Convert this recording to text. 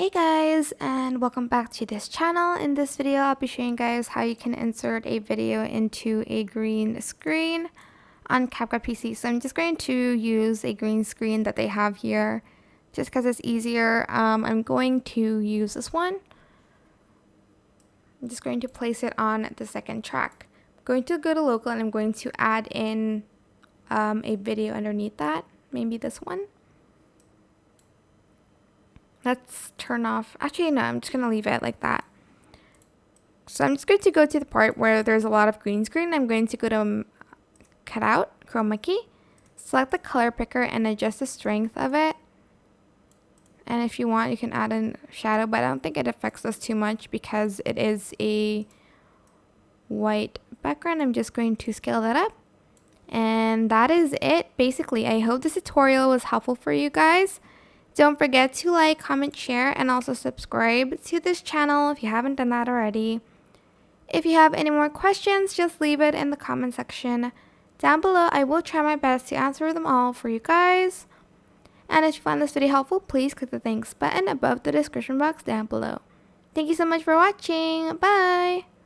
Hey guys, and welcome back to this channel. In this video, I'll be showing you guys how you can insert a video into a green screen on CapCut PC. So I'm just going to use a green screen that they have here just because it's easier. I'm going to use this one. I'm just going to place it on the second track. I'm going to go to local and I'm going to add in a video underneath that, maybe this one. Let's turn off, actually no, I'm just going to leave it like that. So I'm just going to go to the part where there's a lot of green screen. I'm going to go to cutout, chroma key, select the color picker and adjust the strength of it. And if you want, you can add in shadow, but I don't think it affects us too much because it is a white background. I'm just going to scale that up. And that is it, basically. I hope this tutorial was helpful for you guys. Don't forget to like, comment, share, and also subscribe to this channel if you haven't done that already. If you have any more questions, just leave it in the comment section down below. I will try my best to answer them all for you guys. And if you found this video helpful, please click the thanks button above the description box down below. Thank you so much for watching. Bye!